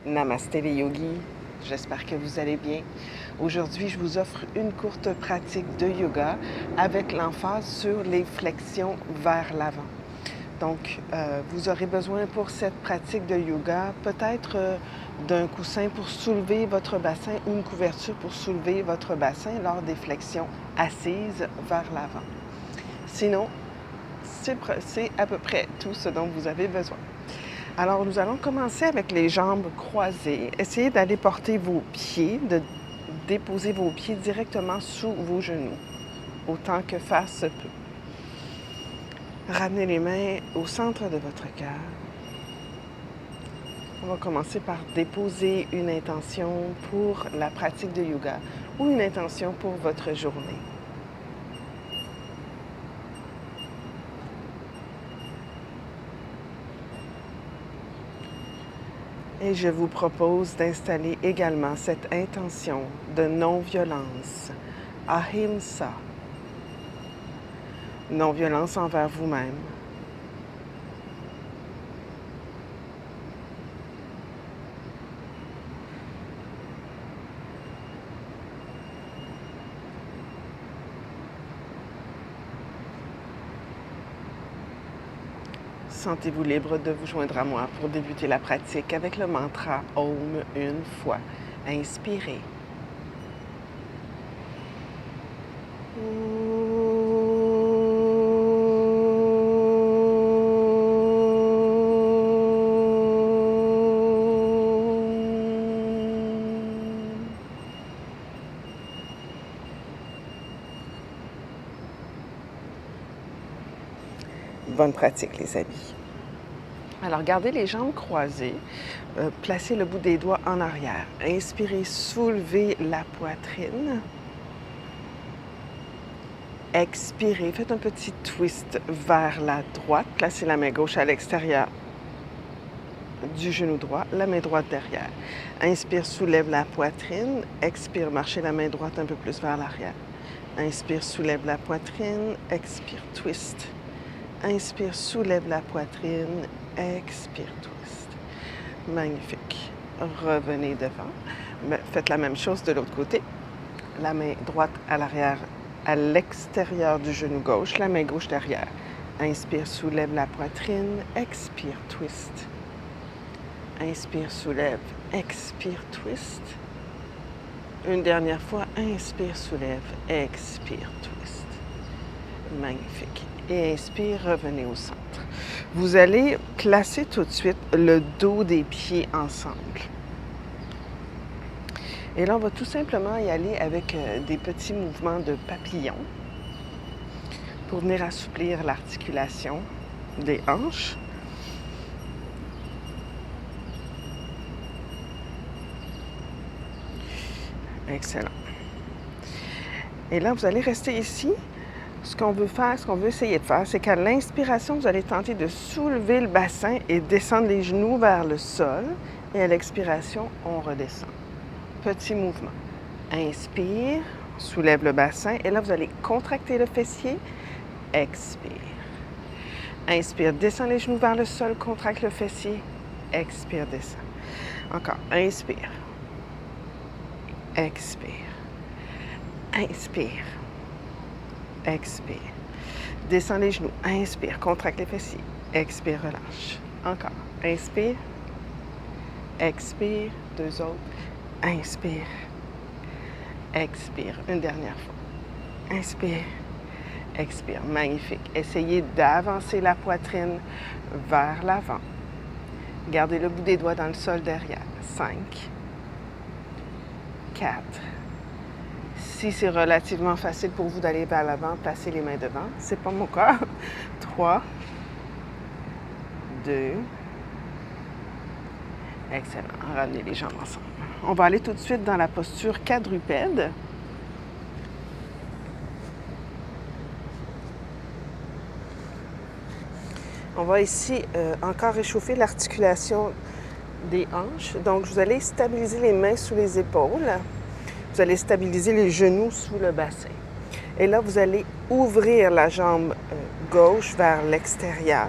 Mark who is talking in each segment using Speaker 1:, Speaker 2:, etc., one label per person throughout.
Speaker 1: Namasté les yogis, j'espère que vous allez bien. Aujourd'hui, je vous offre une courte pratique de yoga avec l'emphase sur les flexions vers l'avant. Donc, vous aurez besoin pour cette pratique de yoga peut-être d'un coussin pour soulever votre bassin ou une couverture pour soulever votre bassin lors des flexions assises vers l'avant. Sinon, c'est à peu près tout ce dont vous avez besoin. Alors, nous allons commencer avec les jambes croisées. Essayez d'aller porter vos pieds, de déposer vos pieds directement sous vos genoux, autant que faire se peut. Ramenez les mains au centre de votre cœur. On va commencer par déposer une intention pour la pratique de yoga ou une intention pour votre journée. Et je vous propose d'installer également cette intention de non-violence, ahimsa, non-violence envers vous-même. Sentez-vous libre de vous joindre à moi pour débuter la pratique avec le mantra Om une fois. Inspirez. Bonne pratique, les amis. Alors, gardez les jambes croisées. Placez le bout des doigts en arrière. Inspirez, soulevez la poitrine. Expirez, faites un petit twist vers la droite. Placez la main gauche à l'extérieur du genou droit, la main droite derrière. Inspire, soulève la poitrine. Expire, marchez la main droite un peu plus vers l'arrière. Inspire, soulève la poitrine. Expire, twist. Inspire, soulève la poitrine. Expire, twist. Magnifique. Revenez devant. Faites la même chose de l'autre côté. La main droite à l'arrière, à l'extérieur du genou gauche, la main gauche derrière. Inspire, soulève la poitrine. Expire, twist. Inspire, soulève. Expire, twist. Une dernière fois. Inspire, soulève. Expire, twist. Magnifique. Et inspire, revenez au centre. Vous allez placer tout de suite le dos des pieds ensemble. Et là, on va tout simplement y aller avec des petits mouvements de papillon pour venir assouplir l'articulation des hanches. Excellent. Et là, vous allez rester ici. Ce qu'on veut essayer de faire, c'est qu'à l'inspiration, vous allez tenter de soulever le bassin et descendre les genoux vers le sol. Et à l'expiration, on redescend. Petit mouvement. Inspire, soulève le bassin. Et là, vous allez contracter le fessier. Expire. Inspire, descend les genoux vers le sol, contracte le fessier. Expire, descend. Encore. Inspire. Expire. Inspire. Expire. Descends les genoux. Inspire. Contracte les fessiers. Expire. Relâche. Encore. Inspire. Expire. Deux autres. Inspire. Expire. Une dernière fois. Inspire. Expire. Magnifique. Essayez d'avancer la poitrine vers l'avant. Gardez le bout des doigts dans le sol derrière. 5. 4. Si c'est relativement facile pour vous d'aller vers l'avant, placez les mains devant. C'est pas mon cas. 3. 2. Excellent. Ramenez les jambes ensemble. On va aller tout de suite dans la posture quadrupède. On va ici encore réchauffer l'articulation des hanches. Donc, vous allez stabiliser les mains sous les épaules. Vous allez stabiliser les genoux sous le bassin. Et là, vous allez ouvrir la jambe gauche vers l'extérieur.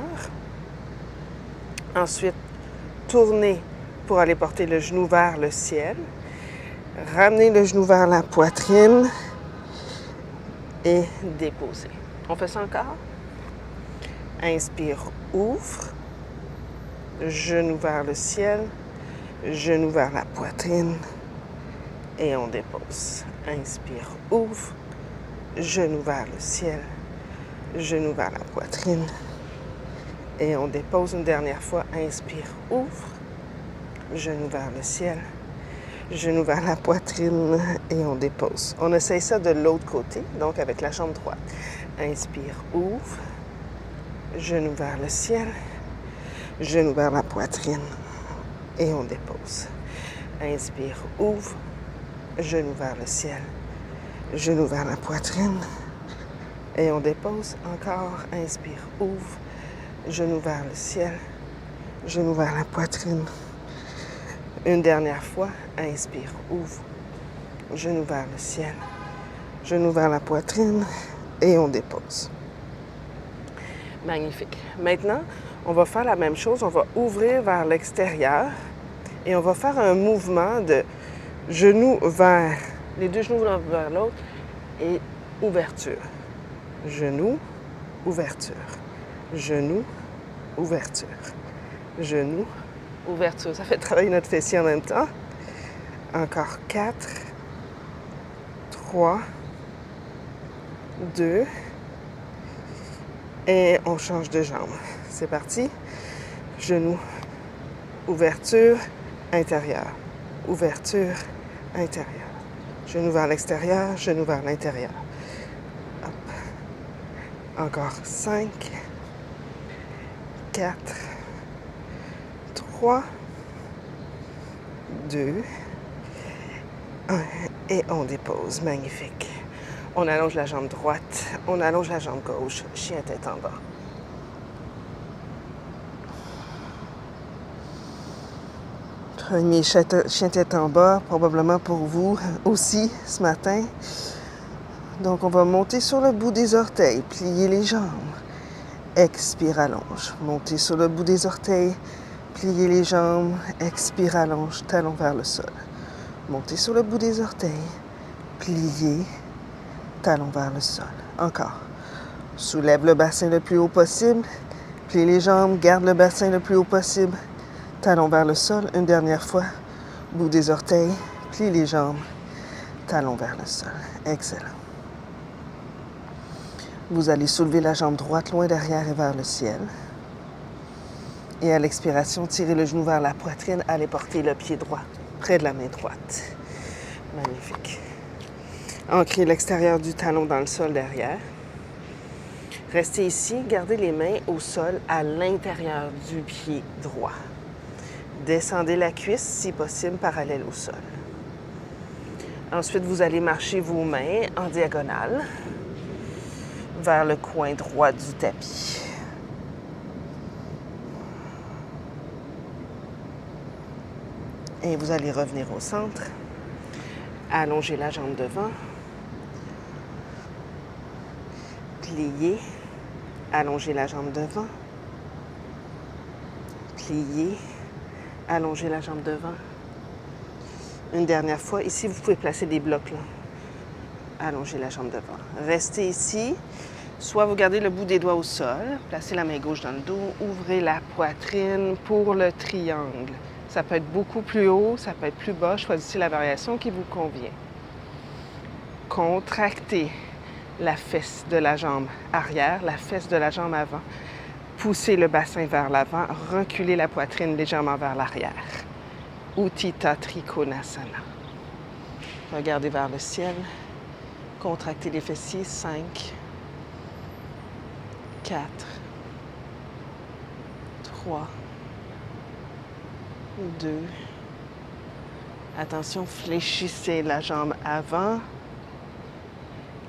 Speaker 1: Ensuite, tournez pour aller porter le genou vers le ciel. Ramenez le genou vers la poitrine et déposez. On fait ça encore? Inspire, ouvre. Genou vers le ciel. Genou vers la poitrine. Et on dépose. Inspire, ouvre. Genou vers le ciel. Genou vers la poitrine. Et on dépose une dernière fois. Inspire, ouvre. Genou vers le ciel. Genou vers la poitrine et on dépose. On essaye ça de l'autre côté, donc avec la jambe droite. Inspire, ouvre. Genou vers le ciel. Genou vers la poitrine et on dépose. Inspire, ouvre. Genou vers le ciel. Genou vers la poitrine et on dépose. Encore. Inspire, ouvre. Genou vers le ciel. Genou vers la poitrine. Une dernière fois, inspire, ouvre, genou vers le ciel, genou vers la poitrine et on dépose. Magnifique. Maintenant, on va faire la même chose, on va ouvrir vers l'extérieur et on va faire un mouvement de genou vers, les deux genoux l'un vers l'autre et ouverture. Genou, ouverture. Genou, ouverture. Genou, ouverture. Ça fait travailler notre fessier en même temps. Encore 4, 3, 2, et on change de jambe. C'est parti. Genou, ouverture, intérieur. Ouverture, intérieur. Genou vers l'extérieur, genou vers l'intérieur. Hop. Encore 5, 4, 3, 2, 1 et on dépose. Magnifique. On allonge la jambe droite, on allonge la jambe gauche, chien tête en bas. Premier chien tête en bas, probablement pour vous aussi ce matin. Donc on va monter sur le bout des orteils, plier les jambes. Expire, allonge. Monter sur le bout des orteils, plier les jambes, expire, allonge, talon vers le sol. Montez sur le bout des orteils, pliez, talon vers le sol. Encore. Soulève le bassin le plus haut possible, plie les jambes, garde le bassin le plus haut possible, talon vers le sol. Une dernière fois, bout des orteils, plie les jambes, talon vers le sol. Excellent. Vous allez soulever la jambe droite loin derrière et vers le ciel. Et à l'expiration, tirez le genou vers la poitrine, allez porter le pied droit près de la main droite. Magnifique. Ancrez l'extérieur du talon dans le sol derrière. Restez ici, gardez les mains au sol à l'intérieur du pied droit. Descendez la cuisse, si possible, parallèle au sol. Ensuite, vous allez marcher vos mains en diagonale vers le coin droit du tapis. Et vous allez revenir au centre. Allongez la jambe devant. Pliez. Allongez la jambe devant. Pliez. Allongez la jambe devant. Une dernière fois. Ici, vous pouvez placer des blocs là. Allongez la jambe devant. Restez ici. Soit vous gardez le bout des doigts au sol. Placez la main gauche dans le dos. Ouvrez la poitrine pour le triangle. Ça peut être beaucoup plus haut, ça peut être plus bas. Choisissez la variation qui vous convient. Contractez la fesse de la jambe arrière, la fesse de la jambe avant. Poussez le bassin vers l'avant. Reculez la poitrine légèrement vers l'arrière. Utthita Trikonasana. Regardez vers le ciel. Contractez les fessiers. 5, 4, 3, 2. Attention, fléchissez la jambe avant.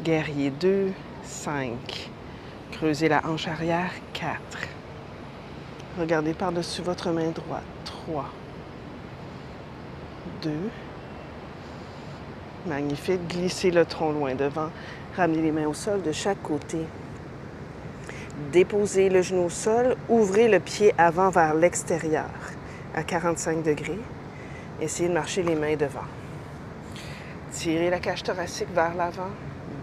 Speaker 1: Guerrier 2, 5. Creusez la hanche arrière, 4. Regardez par-dessus votre main droite, 3, 2. Magnifique. Glissez le tronc loin devant. Ramenez les mains au sol de chaque côté. Déposez le genou au sol. Ouvrez le pied avant vers l'extérieur. à 45 degrés. Essayez de marcher les mains devant. Tirez la cage thoracique vers l'avant,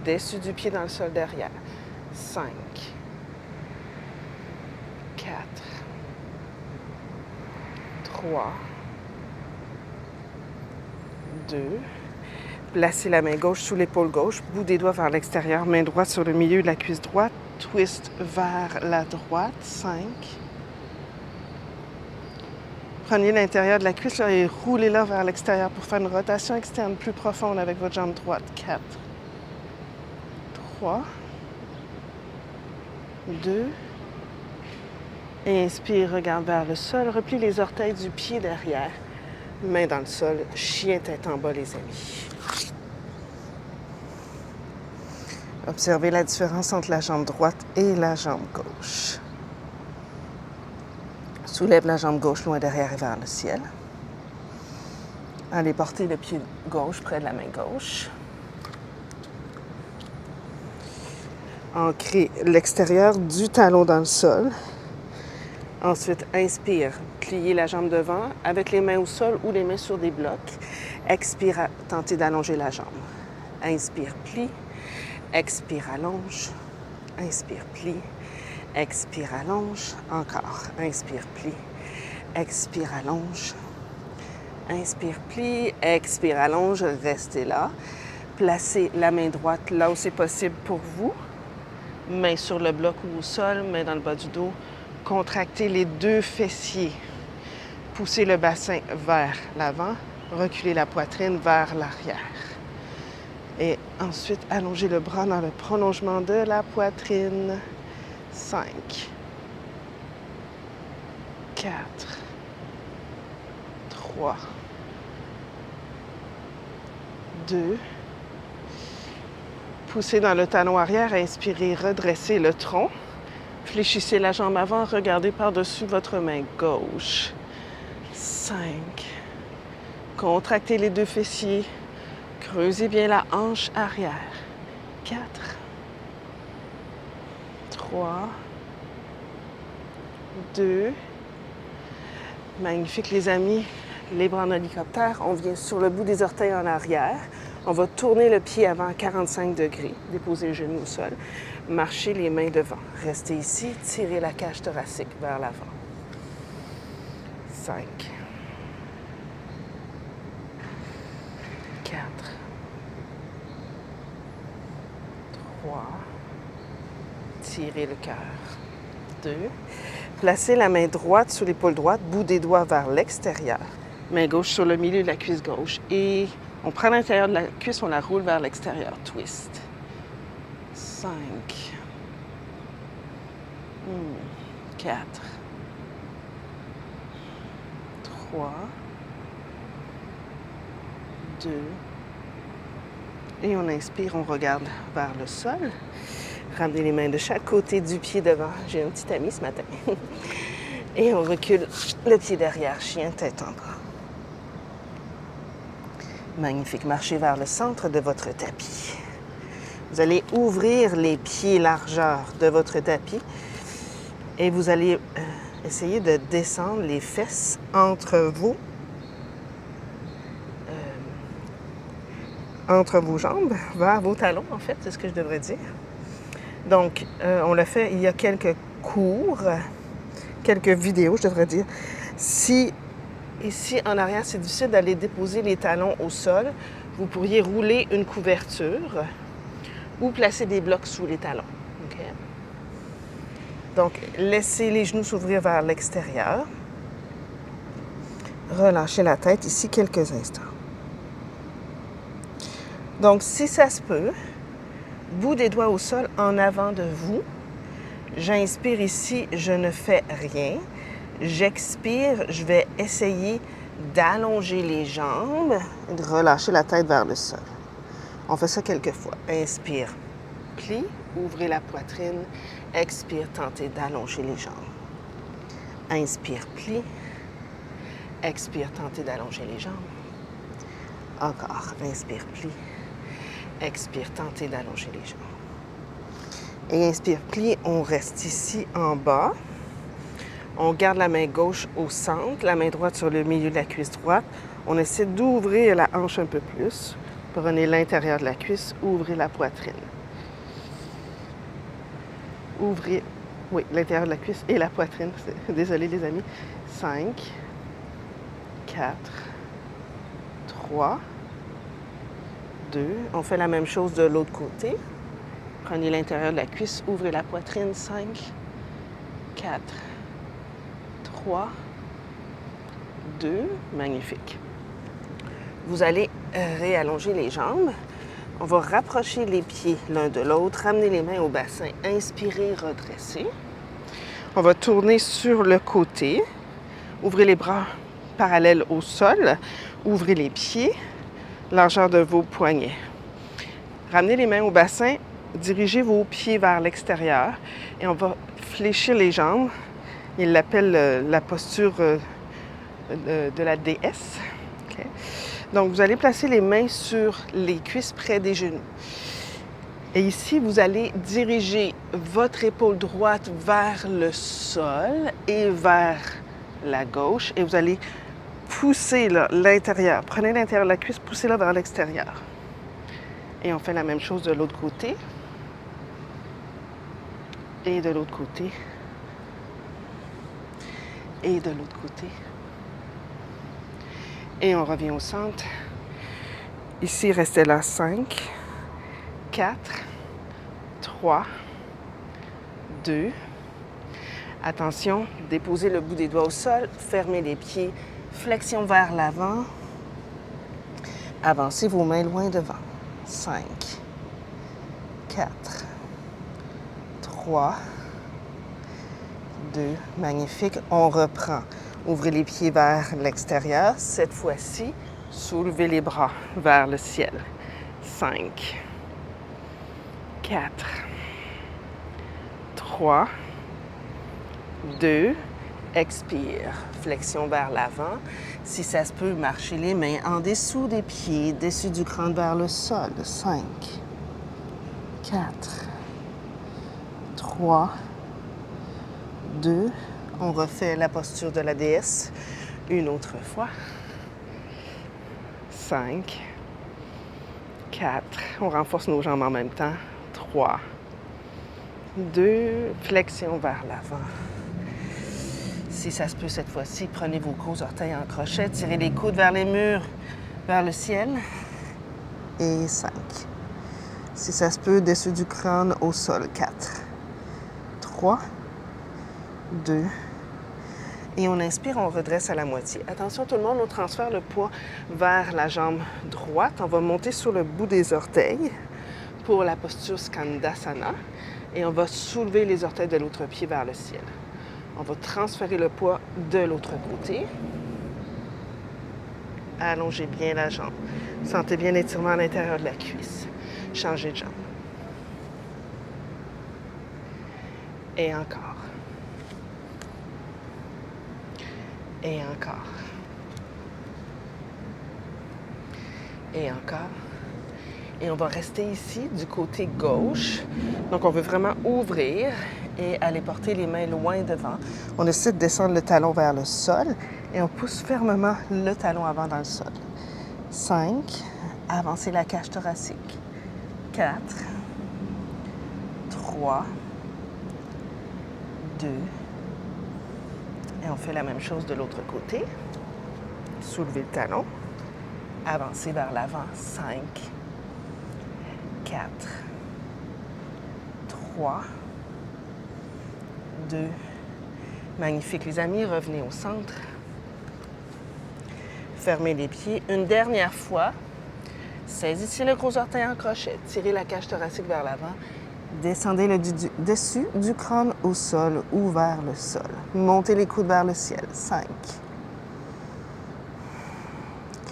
Speaker 1: dessus du pied dans le sol derrière. 5, 4, 3, 2. Placez la main gauche sous l'épaule gauche, bout des doigts vers l'extérieur, main droite sur le milieu de la cuisse droite, twist vers la droite. 5. Prenez l'intérieur de la cuisse là, et roulez-la vers l'extérieur pour faire une rotation externe plus profonde avec votre jambe droite. 4, 3, 2. Inspire, regarde vers le sol. Replie les orteils du pied derrière. Main dans le sol. Chien tête en bas, les amis. Observez la différence entre la jambe droite et la jambe gauche. Soulève la jambe gauche loin derrière et vers le ciel. Allez porter le pied gauche près de la main gauche. Ancrez l'extérieur du talon dans le sol. Ensuite, inspire, pliez la jambe devant avec les mains au sol ou les mains sur des blocs. Expire, tentez d'allonger la jambe. Inspire, plie. Expire, allonge. Inspire, plie. Expire, allonge. Encore. Inspire, plie. Expire, allonge. Inspire, plie. Expire, allonge. Restez là. Placez la main droite là où c'est possible pour vous. Main sur le bloc ou au sol, main dans le bas du dos. Contractez les deux fessiers. Poussez le bassin vers l'avant. Reculez la poitrine vers l'arrière. Et ensuite, allongez le bras dans le prolongement de la poitrine. 5, 4, 3, 2. Poussez dans le talon arrière, inspirez, redressez le tronc. Fléchissez la jambe avant, regardez par-dessus votre main gauche. 5. Contractez les deux fessiers. Creusez bien la hanche arrière. 4, 3, 2. Magnifique, les amis. Les bras en hélicoptère. On vient sur le bout des orteils en arrière. On va tourner le pied avant à 45 degrés. Déposez le genou au sol. Marchez les mains devant. Restez ici. Tirez la cage thoracique vers l'avant. 5, 4, 3. Tirez le cœur. 2. Placez la main droite sur l'épaule droite, bout des doigts vers l'extérieur. Main gauche sur le milieu de la cuisse gauche. Et on prend l'intérieur de la cuisse, on la roule vers l'extérieur. Twist. 5. 4. 3. 2. Et on inspire, on regarde vers le sol. Ramenez les mains de chaque côté du pied devant. J'ai un petit ami ce matin. Et on recule le pied derrière, chien tête en bas. Magnifique. Marchez vers le centre de votre tapis. Vous allez ouvrir les pieds largeur de votre tapis et vous allez essayer de descendre les fesses entre vos jambes, vers vos talons, en fait, c'est ce que je devrais dire. Donc, on l'a fait il y a quelques cours, quelques vidéos, je devrais dire. Si ici, en arrière, c'est difficile d'aller déposer les talons au sol, vous pourriez rouler une couverture ou placer des blocs sous les talons. Okay? Donc, laissez les genoux s'ouvrir vers l'extérieur. Relâchez la tête ici quelques instants. Donc, si ça se peut, bout des doigts au sol en avant de vous. J'inspire ici, je ne fais rien. J'expire, je vais essayer d'allonger les jambes et de relâcher la tête vers le sol. On fait ça quelques fois. Inspire, plie, ouvrez la poitrine. Expire, tentez d'allonger les jambes. Inspire, plie. Expire, tentez d'allonger les jambes. Encore. Inspire, plie. Expire, tentez d'allonger les jambes. Et inspire, plie. On reste ici en bas. On garde la main gauche au centre, la main droite sur le milieu de la cuisse droite. On essaie d'ouvrir la hanche un peu plus. Prenez l'intérieur de la cuisse, ouvrez la poitrine. Ouvrez, oui, l'intérieur de la cuisse et la poitrine. Désolé les amis. 5, 4, 3, 2. On fait la même chose de l'autre côté. Prenez l'intérieur de la cuisse, ouvrez la poitrine. 5, 4, 3, 2. Magnifique. Vous allez réallonger les jambes. On va rapprocher les pieds l'un de l'autre, ramener les mains au bassin, inspirez, redressez. On va tourner sur le côté. Ouvrez les bras parallèles au sol. Ouvrez les pieds, largeur de vos poignets. Ramenez les mains au bassin, dirigez vos pieds vers l'extérieur et on va fléchir les jambes. Il l'appelle la posture de la déesse. Okay. Donc, vous allez placer les mains sur les cuisses près des genoux. Et ici, vous allez diriger votre épaule droite vers le sol et vers la gauche. Et vous allez pousser l'intérieur. Prenez l'intérieur de la cuisse, poussez-la vers l'extérieur. Et on fait la même chose de l'autre côté. Et de l'autre côté. Et de l'autre côté. Et on revient au centre. Ici, restez là. 5, 4, 3, 2. Attention, déposez le bout des doigts au sol, fermez les pieds, flexion vers l'avant. Avancez vos mains loin devant. 5, 4, 3, 2. Magnifique. On reprend. Ouvrez les pieds vers l'extérieur. Cette fois-ci, soulevez les bras vers le ciel. 5, 4, 3, 2. Expire. Flexion vers l'avant. Si ça se peut, marchez les mains en dessous des pieds, dessus du crâne vers le sol. 5, 4, 3, 2. On refait la posture de la déesse une autre fois. 5, 4. On renforce nos jambes en même temps. 3, 2. Flexion vers l'avant. Si ça se peut cette fois-ci, prenez vos gros orteils en crochet, tirez les coudes vers les murs, vers le ciel. Et 5. Si ça se peut, dessus du crâne au sol. 4, 3, 2. Et on inspire, on redresse à la moitié. Attention tout le monde, on transfère le poids vers la jambe droite. On va monter sur le bout des orteils pour la posture Skandasana. Et on va soulever les orteils de l'autre pied vers le ciel. On va transférer le poids de l'autre côté. Allongez bien la jambe. Sentez bien l'étirement à l'intérieur de la cuisse. Changez de jambe. Et encore. Et encore. Et encore. Et on va rester ici du côté gauche. Donc, on veut vraiment ouvrir et aller porter les mains loin devant. On décide de descendre le talon vers le sol et on pousse fermement le talon avant dans le sol. 5. Avancez la cage thoracique. 4. 3. 2. Et on fait la même chose de l'autre côté. Soulevez le talon. Avancez vers l'avant. 5. 4. 3. 2. Magnifique, les amis. Revenez au centre. Fermez les pieds. Une dernière fois. Saisissez le gros orteil en crochet. Tirez la cage thoracique vers l'avant. Descendez le dessus du crâne au sol ou vers le sol. Montez les coudes vers le ciel. 5.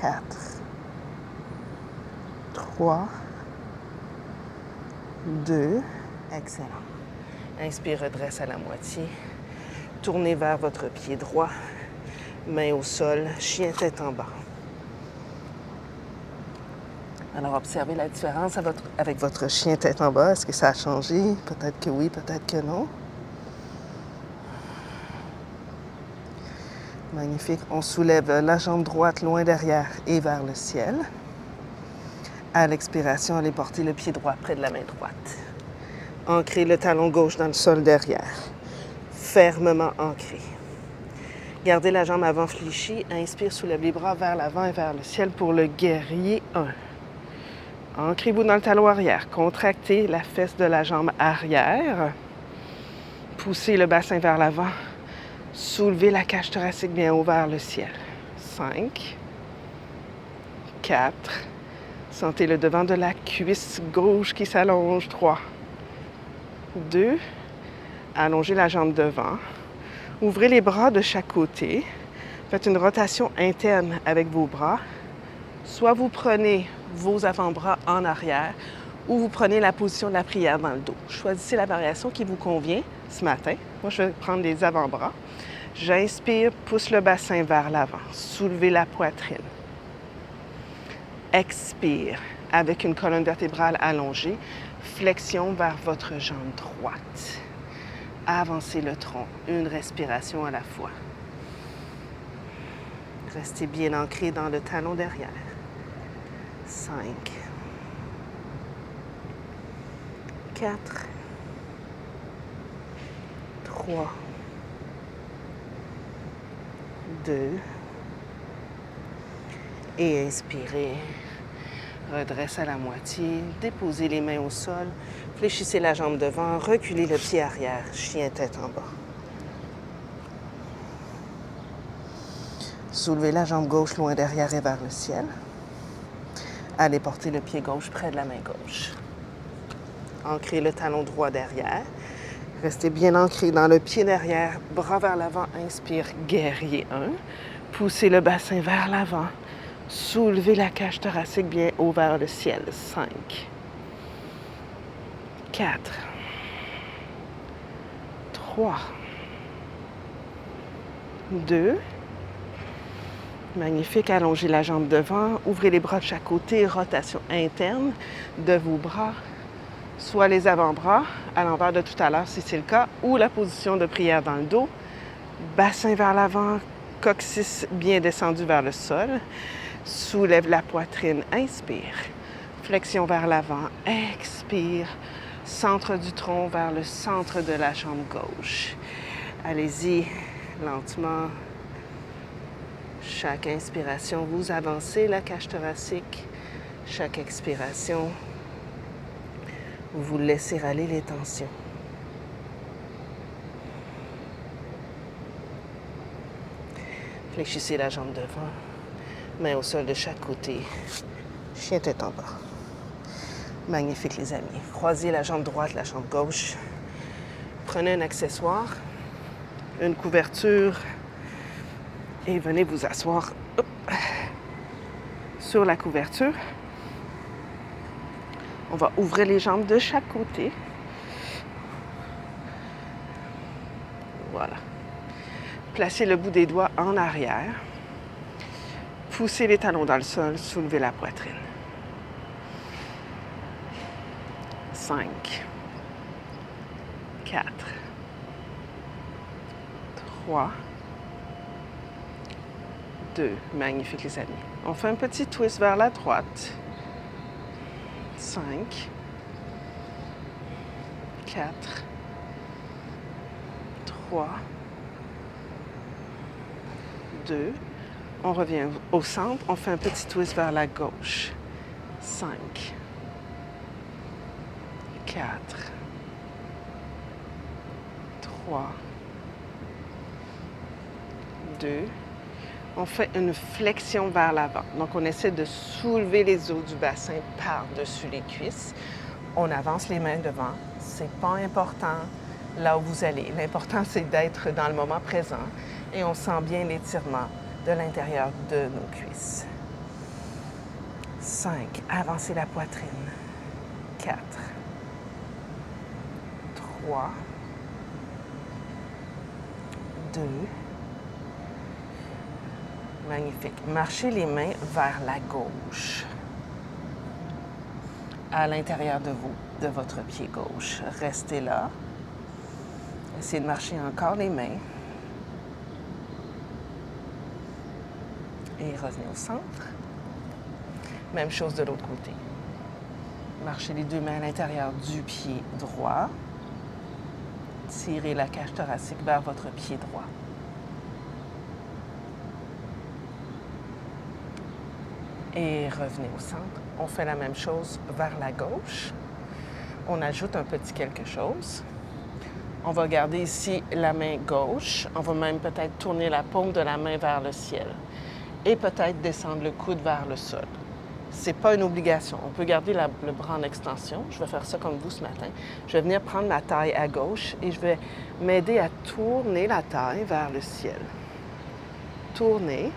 Speaker 1: 4. 3. 2. Excellent. Inspire, redresse à la moitié. Tournez vers votre pied droit. Main au sol. Chien tête en bas. Alors, observez la différence avec votre chien tête en bas. Est-ce que ça a changé? Peut-être que oui, peut-être que non. Magnifique. On soulève la jambe droite loin derrière et vers le ciel. À l'expiration, allez porter le pied droit près de la main droite. Ancrez le talon gauche dans le sol derrière. Fermement ancré. Gardez la jambe avant fléchie. Inspire, soulève les bras vers l'avant et vers le ciel pour le guerrier 1. Ancrez-vous dans le talon arrière. Contractez la fesse de la jambe arrière. Poussez le bassin vers l'avant. Soulevez la cage thoracique bien haut vers le ciel. 5, 4, sentez le devant de la cuisse gauche qui s'allonge. 3, 2, allongez la jambe devant. Ouvrez les bras de chaque côté. Faites une rotation interne avec vos bras. Soit vous prenez vos avant-bras en arrière ou vous prenez la position de la prière dans le dos. Choisissez la variation qui vous convient ce matin. Moi, je vais prendre les avant-bras. J'inspire, pousse le bassin vers l'avant. Soulevez la poitrine. Expire avec une colonne vertébrale allongée. Flexion vers votre jambe droite. Avancez le tronc, une respiration à la fois. Restez bien ancré dans le talon derrière. 5, 4, 3, 2, et inspirez. Redresse à la moitié, déposez les mains au sol, fléchissez la jambe devant, reculez le pied arrière, chien tête en bas. Soulevez la jambe gauche loin derrière et vers le ciel. Allez porter le pied gauche près de la main gauche. Ancrez le talon droit derrière. Restez bien ancré dans le pied derrière, bras vers l'avant, inspire, guerrier 1. Poussez le bassin vers l'avant. Soulevez la cage thoracique bien haut vers le ciel. 5, 4, 3, 2. Magnifique. Allongez la jambe devant. Ouvrez les bras de chaque côté. Rotation interne de vos bras. Soit les avant-bras à l'envers de tout à l'heure si c'est le cas, ou la position de prière dans le dos. Bassin vers l'avant, coccyx bien descendu vers le sol. Soulève la poitrine, inspire. Flexion vers l'avant, expire. Centre du tronc vers le centre de la jambe gauche. Allez-y, lentement. Chaque inspiration, vous avancez la cage thoracique. Chaque expiration, vous laissez aller les tensions. Fléchissez la jambe devant, main au sol de chaque côté, chien tête en bas. Magnifique les amis. Croisez la jambe droite, la jambe gauche. Prenez un accessoire, une couverture et venez vous asseoir sur la couverture. On va ouvrir les jambes de chaque côté. Voilà. Placez le bout des doigts en arrière. Poussez les talons dans le sol, soulevez la poitrine. 5, 4, 3, 2. Magnifique les amis. On fait un petit twist vers la droite. 5, 4, 3, 2. On revient au centre. On fait un petit twist vers la gauche. 5, 4, 3, 2. On fait une flexion vers l'avant. Donc, on essaie de soulever les os du bassin par-dessus les cuisses. On avance les mains devant. C'est pas important là où vous allez. L'important, c'est d'être dans le moment présent et on sent bien l'étirement de l'intérieur de nos cuisses. 5. Avancez la poitrine. 4, 3, 2. Magnifique. Marchez les mains vers la gauche, à l'intérieur de vous, de votre pied gauche. Restez là. Essayez de marcher encore les mains. Et revenez au centre. Même chose de l'autre côté. Marchez les deux mains à l'intérieur du pied droit. Tirez la cage thoracique vers votre pied droit. Et revenez au centre. On fait la même chose vers la gauche. On ajoute un petit quelque chose. On va garder ici la main gauche. On va même peut-être tourner la paume de la main vers le ciel. Et peut-être descendre le coude vers le sol. Ce n'est pas une obligation. On peut garder le bras en extension. Je vais faire ça comme vous ce matin. Je vais venir prendre ma taille à gauche et je vais m'aider à tourner la taille vers le ciel. Tourner.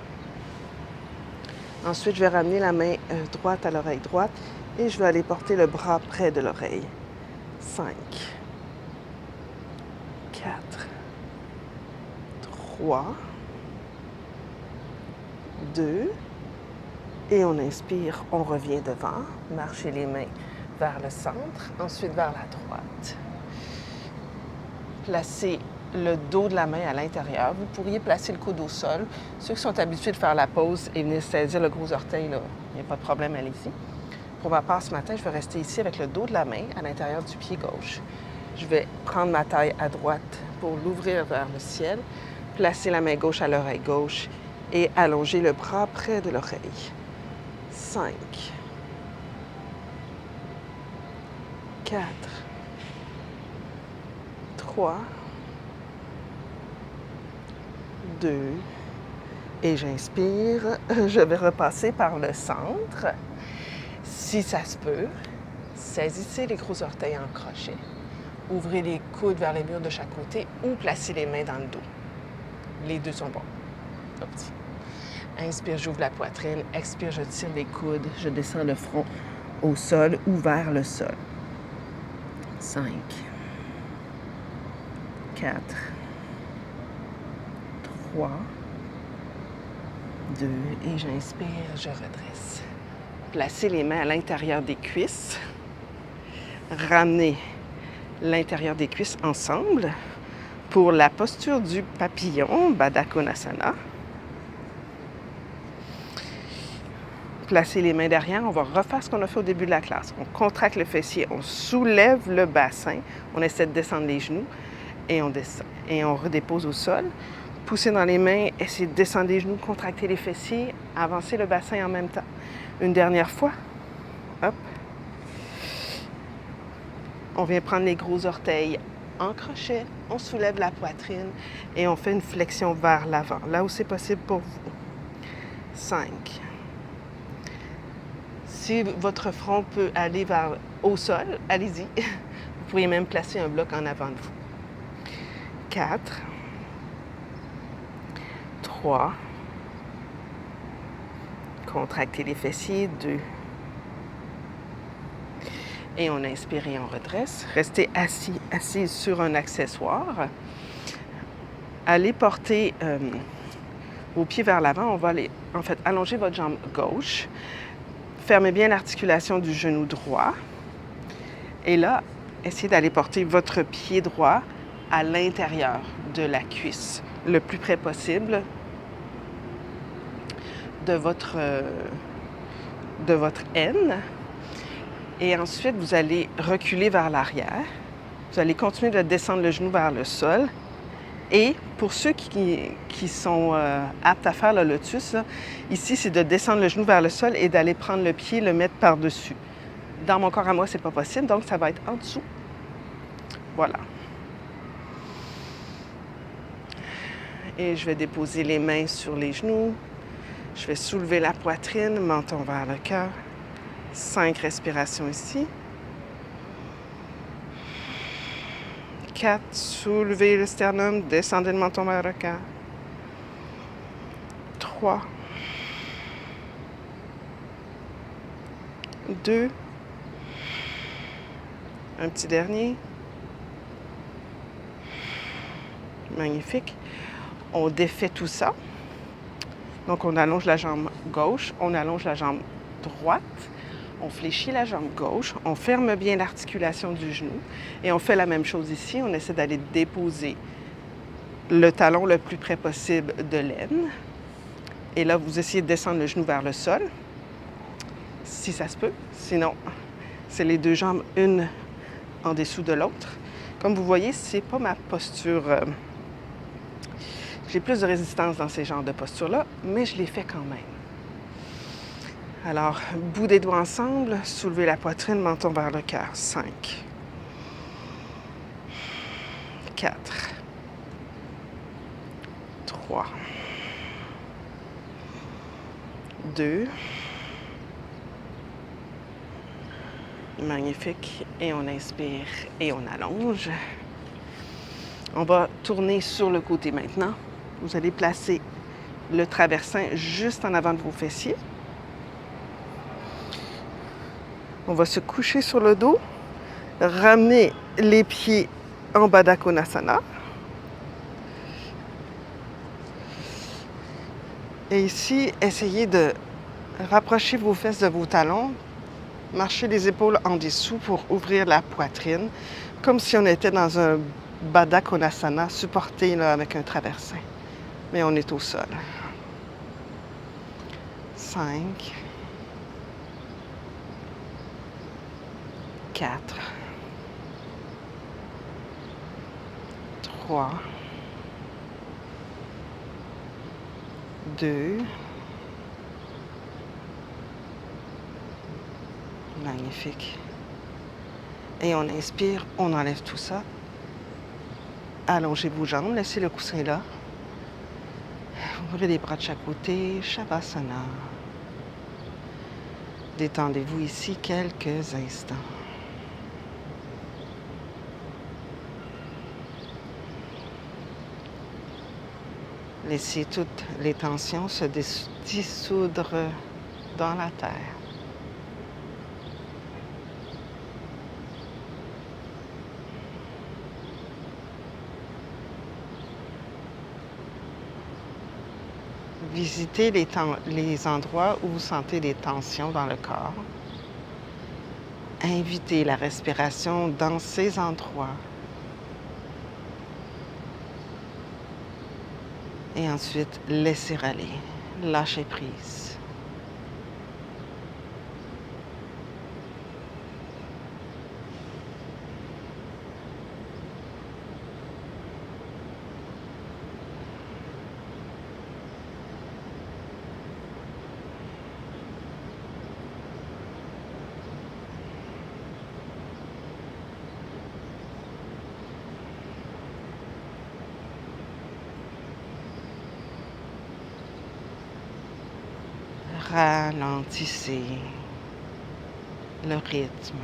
Speaker 1: Ensuite, je vais ramener la main droite à l'oreille droite et je vais aller porter le bras près de l'oreille. 5, 4, 3, 2, et on inspire, on revient devant, marchez les mains vers le centre, ensuite vers la droite. Placez le dos de la main à l'intérieur. Vous pourriez placer le coude au sol. Ceux qui sont habitués de faire la pause et venir saisir le gros orteil, là, il n'y a pas de problème, allez-y. Pour ma part, ce matin, je vais rester ici avec le dos de la main à l'intérieur du pied gauche. Je vais prendre ma taille à droite pour l'ouvrir vers le ciel, placer la main gauche à l'oreille gauche et allonger le bras près de l'oreille. 5, 4, 3, 2, et j'inspire. Je vais repasser par le centre. Si ça se peut, saisissez les gros orteils en crochet. Ouvrez les coudes vers les murs de chaque côté ou placez les mains dans le dos. Les deux sont bons. Hop-ti. Inspire, j'ouvre la poitrine. Expire, je tire les coudes. Je descends le front au sol ou vers le sol. 5, 4, 3, 2, et j'inspire, je redresse. Placez les mains à l'intérieur des cuisses. Ramenez l'intérieur des cuisses ensemble pour la posture du papillon, Baddha Konasana. Placez les mains derrière. On va refaire ce qu'on a fait au début de la classe. On contracte le fessier, on soulève le bassin, on essaie de descendre les genoux et on descend. Et on redépose au sol. Poussez dans les mains, essayez de descendre les genoux, contracter les fessiers, avancer le bassin en même temps. Une dernière fois. Hop. On vient prendre les gros orteils en crochet, on soulève la poitrine et on fait une flexion vers l'avant, là où c'est possible pour vous. 5. Si votre front peut aller au sol, allez-y. Vous pourriez même placer un bloc en avant de vous. 4, 3, contractez les fessiers, 2. Et on inspire et on redresse. Restez assise sur un accessoire. Allez porter vos pieds vers l'avant. On va aller, allonger votre jambe gauche. Fermez bien l'articulation du genou droit. Et là, essayez d'aller porter votre pied droit à l'intérieur de la cuisse, le plus près possible de votre aine. Et ensuite, vous allez reculer vers l'arrière. Vous allez continuer de descendre le genou vers le sol. Et pour ceux qui sont aptes à faire le lotus, là, ici, c'est de descendre le genou vers le sol et d'aller prendre le pied, le mettre par-dessus. Dans mon corps à moi, c'est pas possible, donc ça va être en dessous. Voilà. Et je vais déposer les mains sur les genoux. Je vais soulever la poitrine, menton vers le cœur. 5 respirations ici. 4, soulevez le sternum, descendez le menton vers le cœur. 3, 2, un petit dernier. Magnifique. On défait tout ça. Donc, on allonge la jambe gauche, on allonge la jambe droite. On fléchit la jambe gauche, on ferme bien l'articulation du genou et on fait la même chose ici. On essaie d'aller déposer le talon le plus près possible de l'aine Et là, vous essayez de descendre le genou vers le sol, si ça se peut. Sinon, c'est les deux jambes, une en dessous de l'autre. Comme vous voyez, c'est pas ma posture. J'ai plus de résistance dans ces genres de postures-là, mais je les fais quand même. Alors, bout des doigts ensemble, soulevez la poitrine, menton vers le cœur. 5, 4, 3, 2. Magnifique. Et on inspire et on allonge. On va tourner sur le côté maintenant. Vous allez placer le traversin juste en avant de vos fessiers. On va se coucher sur le dos, ramener les pieds en Baddha Konasana. Et ici, essayez de rapprocher vos fesses de vos talons, marcher les épaules en dessous pour ouvrir la poitrine, comme si on était dans un Baddha Konasana, supporté là, avec un traversin. Mais on est au sol. 5, 4, 3, 2. Magnifique. Et on inspire, on enlève tout ça. Allongez vos jambes, laissez le coussin là. Ouvrez les bras de chaque côté, Shavasana. Détendez-vous ici quelques instants. Laissez toutes les tensions se dissoudre dans la terre. Visitez les endroits où vous sentez des tensions dans le corps. Invitez la respiration dans ces endroits. Et ensuite, laissez aller, lâchez prise. Ralentissez le rythme.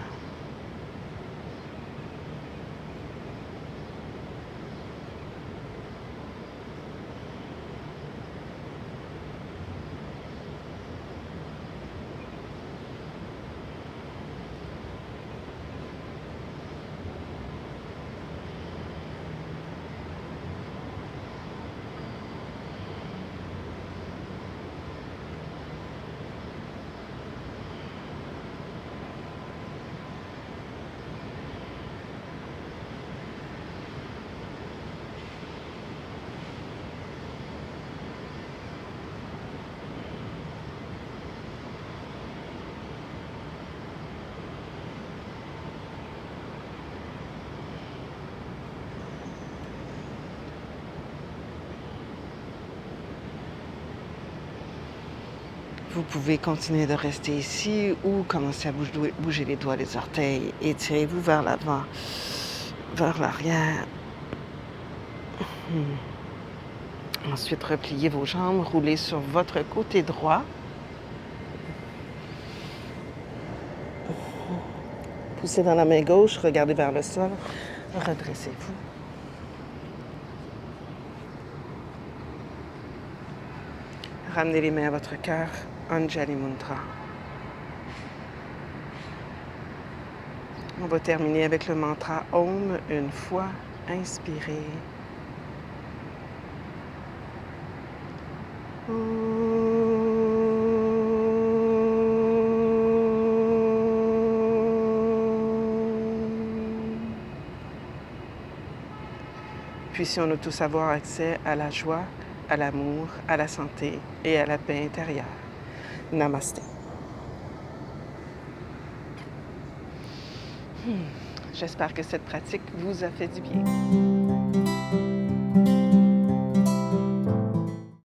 Speaker 1: Vous pouvez continuer de rester ici ou commencer à bouger les doigts, les orteils. Étirez-vous vers l'avant, vers l'arrière. Ensuite, repliez vos jambes, roulez sur votre côté droit. Poussez dans la main gauche, regardez vers le sol, redressez-vous. Ramenez les mains à votre cœur, Anjali Mudra. On va terminer avec le mantra Om une fois. Inspirez. Puissions-nous tous avoir accès à la joie, à l'amour, à la santé et à la paix intérieure. Namasté. J'espère que cette pratique vous a fait du bien.